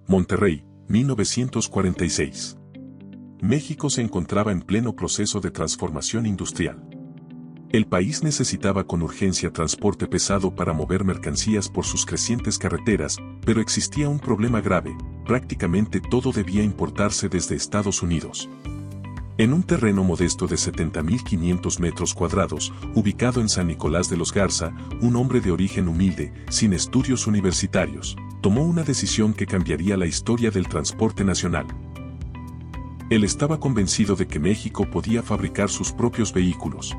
Monterrey, 1946. México se encontraba en pleno proceso de transformación industrial. El país necesitaba con urgencia transporte pesado para mover mercancías por sus crecientes carreteras, pero existía un problema grave: prácticamente todo debía importarse desde Estados Unidos. En un terreno modesto de 70.500 metros cuadrados, ubicado en San Nicolás de los Garza, un hombre de origen humilde, sin estudios universitarios, tomó una decisión que cambiaría la historia del transporte nacional. Él estaba convencido de que México podía fabricar sus propios vehículos.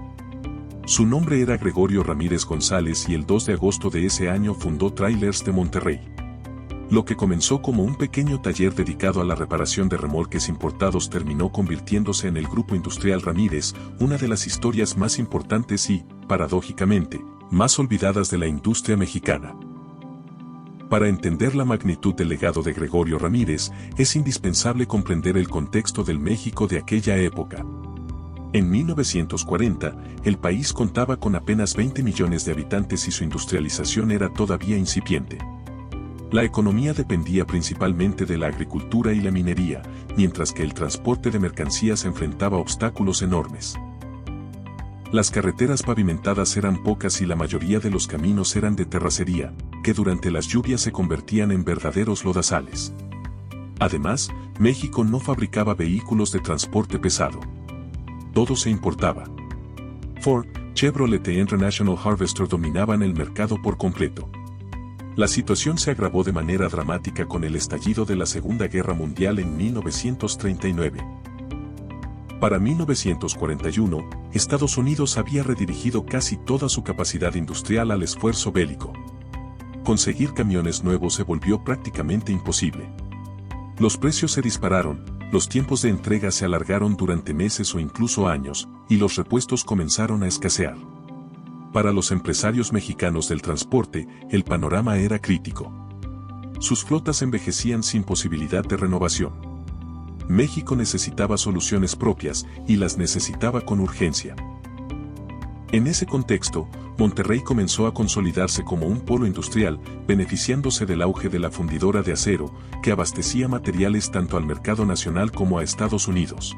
Su nombre era Gregorio Ramírez González y el 2 de agosto de ese año fundó Trailers de Monterrey. Lo que comenzó como un pequeño taller dedicado a la reparación de remolques importados terminó convirtiéndose en el Grupo Industrial Ramírez, una de las historias más importantes y, paradójicamente, más olvidadas de la industria mexicana. Para entender la magnitud del legado de Gregorio Ramírez, es indispensable comprender el contexto del México de aquella época. En 1940, el país contaba con apenas 20 millones de habitantes y su industrialización era todavía incipiente. La economía dependía principalmente de la agricultura y la minería, mientras que el transporte de mercancías enfrentaba obstáculos enormes. Las carreteras pavimentadas eran pocas y la mayoría de los caminos eran de terracería, que durante las lluvias se convertían en verdaderos lodazales. Además, México no fabricaba vehículos de transporte pesado. Todo se importaba. Ford, Chevrolet e International Harvester dominaban el mercado por completo. La situación se agravó de manera dramática con el estallido de la Segunda Guerra Mundial en 1939. Para 1941, Estados Unidos había redirigido casi toda su capacidad industrial al esfuerzo bélico. Conseguir camiones nuevos se volvió prácticamente imposible. Los precios se dispararon, los tiempos de entrega se alargaron durante meses o incluso años, y los repuestos comenzaron a escasear. Para los empresarios mexicanos del transporte, el panorama era crítico. Sus flotas envejecían sin posibilidad de renovación. México necesitaba soluciones propias, y las necesitaba con urgencia. En ese contexto, Monterrey comenzó a consolidarse como un polo industrial, beneficiándose del auge de la fundidora de acero, que abastecía materiales tanto al mercado nacional como a Estados Unidos.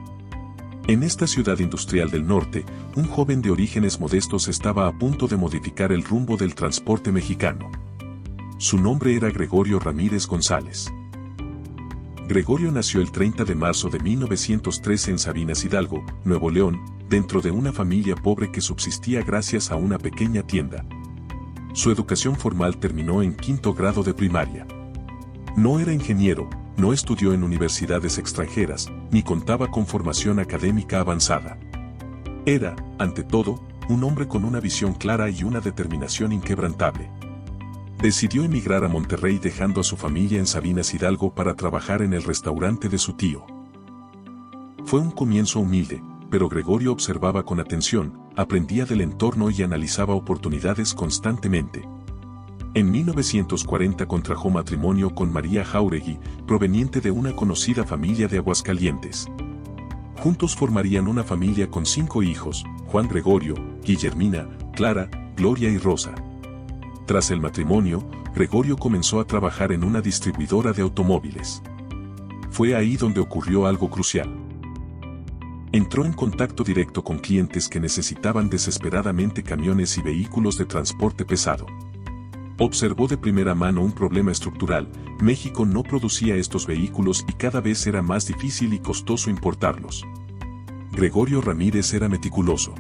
En esta ciudad industrial del norte, un joven de orígenes modestos estaba a punto de modificar el rumbo del transporte mexicano. Su nombre era Gregorio Ramírez González. Gregorio nació el 30 de marzo de 1913 en Sabinas Hidalgo, Nuevo León, dentro de una familia pobre que subsistía gracias a una pequeña tienda. Su educación formal terminó en quinto grado de primaria. No era ingeniero, no estudió en universidades extranjeras, ni contaba con formación académica avanzada. Era, ante todo, un hombre con una visión clara y una determinación inquebrantable. Decidió emigrar a Monterrey dejando a su familia en Sabinas Hidalgo para trabajar en el restaurante de su tío. Fue un comienzo humilde, pero Gregorio observaba con atención, aprendía del entorno y analizaba oportunidades constantemente. En 1940 contrajo matrimonio con María Jáuregui, proveniente de una conocida familia de Aguascalientes. Juntos formarían una familia con 5 hijos: Juan Gregorio, Guillermina, Clara, Gloria y Rosa. Tras el matrimonio, Gregorio comenzó a trabajar en una distribuidora de automóviles. Fue ahí donde ocurrió algo crucial. Entró en contacto directo con clientes que necesitaban desesperadamente camiones y vehículos de transporte pesado. Observó de primera mano un problema estructural: México no producía estos vehículos y cada vez era más difícil y costoso importarlos. Gregorio Ramírez era meticuloso.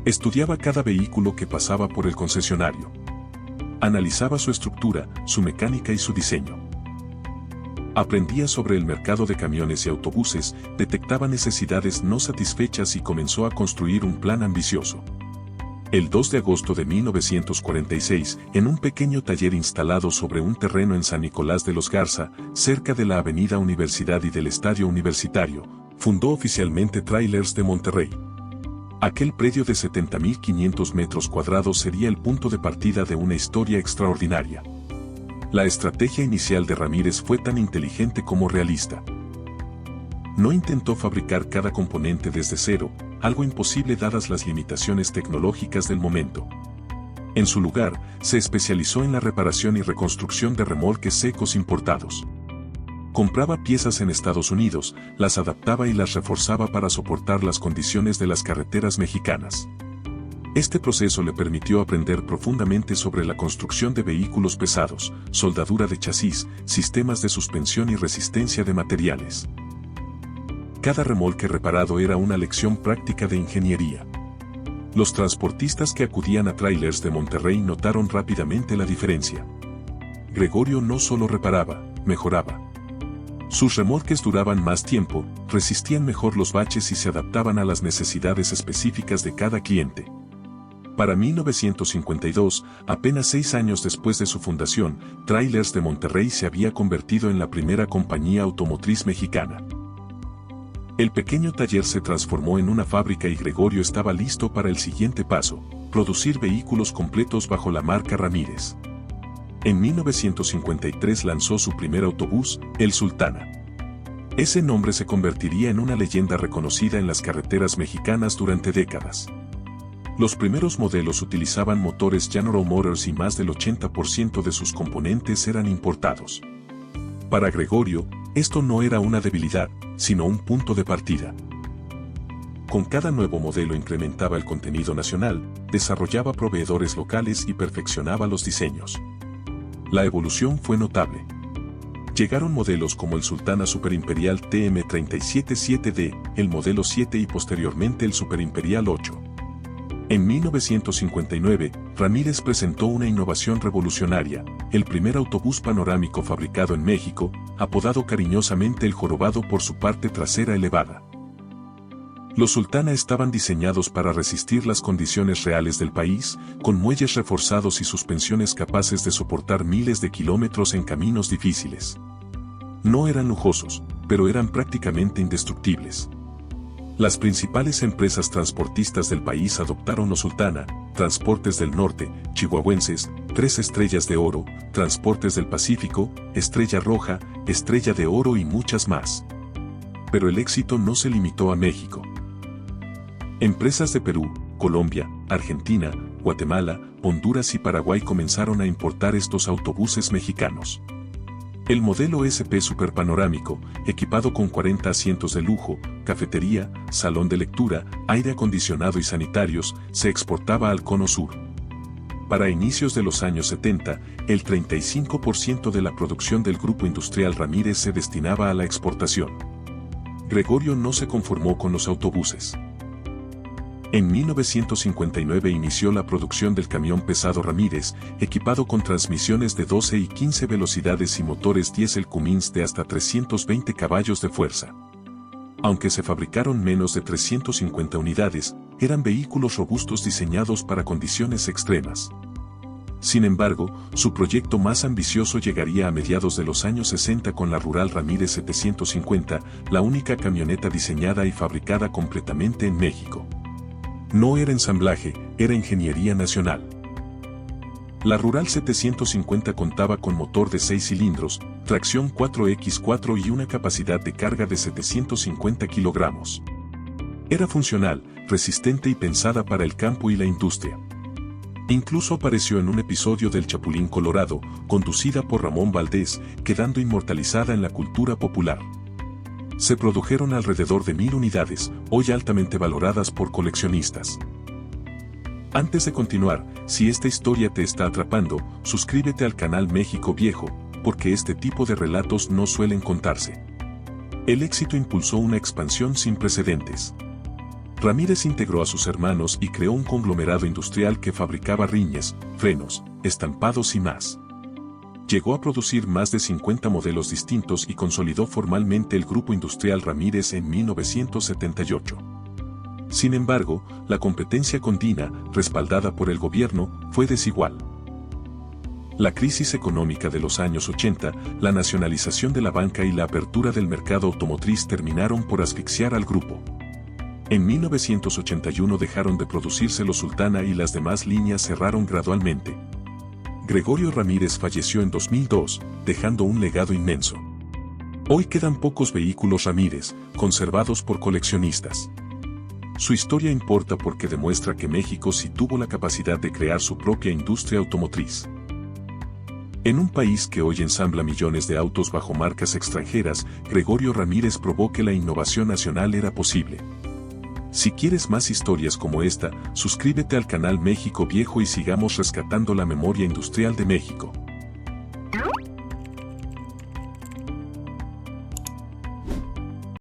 Estudiaba cada vehículo que pasaba por el concesionario. Analizaba su estructura, su mecánica y su diseño. Aprendía sobre el mercado de camiones y autobuses, detectaba necesidades no satisfechas y comenzó a construir un plan ambicioso. El 2 de agosto de 1946, en un pequeño taller instalado sobre un terreno en San Nicolás de los Garza, cerca de la Avenida Universidad y del Estadio Universitario, fundó oficialmente Trailers de Monterrey. Aquel predio de 70.500 metros cuadrados sería el punto de partida de una historia extraordinaria. La estrategia inicial de Ramírez fue tan inteligente como realista. No intentó fabricar cada componente desde cero, algo imposible dadas las limitaciones tecnológicas del momento. En su lugar, se especializó en la reparación y reconstrucción de remolques secos importados. Compraba piezas en Estados Unidos, las adaptaba y las reforzaba para soportar las condiciones de las carreteras mexicanas. Este proceso le permitió aprender profundamente sobre la construcción de vehículos pesados, soldadura de chasis, sistemas de suspensión y resistencia de materiales. Cada remolque reparado era una lección práctica de ingeniería. Los transportistas que acudían a Trailers de Monterrey notaron rápidamente la diferencia. Gregorio no solo reparaba, mejoraba. Sus remolques duraban más tiempo, resistían mejor los baches y se adaptaban a las necesidades específicas de cada cliente. Para 1952, apenas 6 años después de su fundación, Trailers de Monterrey se había convertido en la primera compañía automotriz mexicana. El pequeño taller se transformó en una fábrica y Gregorio estaba listo para el siguiente paso, producir vehículos completos bajo la marca Ramírez. En 1953 lanzó su primer autobús, el Sultana. Ese nombre se convertiría en una leyenda reconocida en las carreteras mexicanas durante décadas. Los primeros modelos utilizaban motores General Motors y más del 80% de sus componentes eran importados. Para Gregorio, esto no era una debilidad, sino un punto de partida. Con cada nuevo modelo incrementaba el contenido nacional, desarrollaba proveedores locales y perfeccionaba los diseños. La evolución fue notable. Llegaron modelos como el Sultana Superimperial TM377D, el modelo 7 y posteriormente el Superimperial 8. En 1959, Ramírez presentó una innovación revolucionaria, el primer autobús panorámico fabricado en México, apodado cariñosamente el Jorobado por su parte trasera elevada. Los Sultana estaban diseñados para resistir las condiciones reales del país, con muelles reforzados y suspensiones capaces de soportar miles de kilómetros en caminos difíciles. No eran lujosos, pero eran prácticamente indestructibles. Las principales empresas transportistas del país adoptaron los Sultana, Transportes del Norte, Chihuahuenses, 3 Estrellas de Oro, Transportes del Pacífico, Estrella Roja, Estrella de Oro y muchas más. Pero el éxito no se limitó a México. Empresas de Perú, Colombia, Argentina, Guatemala, Honduras y Paraguay comenzaron a importar estos autobuses mexicanos. El modelo SP Superpanorámico, equipado con 40 asientos de lujo, cafetería, salón de lectura, aire acondicionado y sanitarios, se exportaba al Cono Sur. Para inicios de los años 70, el 35% de la producción del grupo industrial Ramírez se destinaba a la exportación. Gregorio no se conformó con los autobuses. En 1959 inició la producción del camión pesado Ramírez, equipado con transmisiones de 12 y 15 velocidades y motores diésel Cummins de hasta 320 caballos de fuerza. Aunque se fabricaron menos de 350 unidades, eran vehículos robustos diseñados para condiciones extremas. Sin embargo, su proyecto más ambicioso llegaría a mediados de los años 60 con la Rural Ramírez 750, la única camioneta diseñada y fabricada completamente en México. No era ensamblaje, era ingeniería nacional. La Rural 750 contaba con motor de 6 cilindros, tracción 4x4 y una capacidad de carga de 750 kilogramos. Era funcional, resistente y pensada para el campo y la industria. Incluso apareció en un episodio del Chapulín Colorado, conducida por Ramón Valdés, quedando inmortalizada en la cultura popular. Se produjeron alrededor de 1000 unidades, hoy altamente valoradas por coleccionistas. Antes de continuar, si esta historia te está atrapando, suscríbete al canal México Viejo, porque este tipo de relatos no suelen contarse. El éxito impulsó una expansión sin precedentes. Ramírez integró a sus hermanos y creó un conglomerado industrial que fabricaba rines, frenos, estampados y más. Llegó a producir más de 50 modelos distintos y consolidó formalmente el grupo industrial Ramírez en 1978. Sin embargo, la competencia con Dina, respaldada por el gobierno, fue desigual. La crisis económica de los años 80, la nacionalización de la banca y la apertura del mercado automotriz terminaron por asfixiar al grupo. En 1981 dejaron de producirse los Sultana y las demás líneas cerraron gradualmente. Gregorio Ramírez falleció en 2002, dejando un legado inmenso. Hoy quedan pocos vehículos Ramírez, conservados por coleccionistas. Su historia importa porque demuestra que México sí tuvo la capacidad de crear su propia industria automotriz. En un país que hoy ensambla millones de autos bajo marcas extranjeras, Gregorio Ramírez probó que la innovación nacional era posible. Si quieres más historias como esta, suscríbete al canal México Viejo y sigamos rescatando la memoria industrial de México.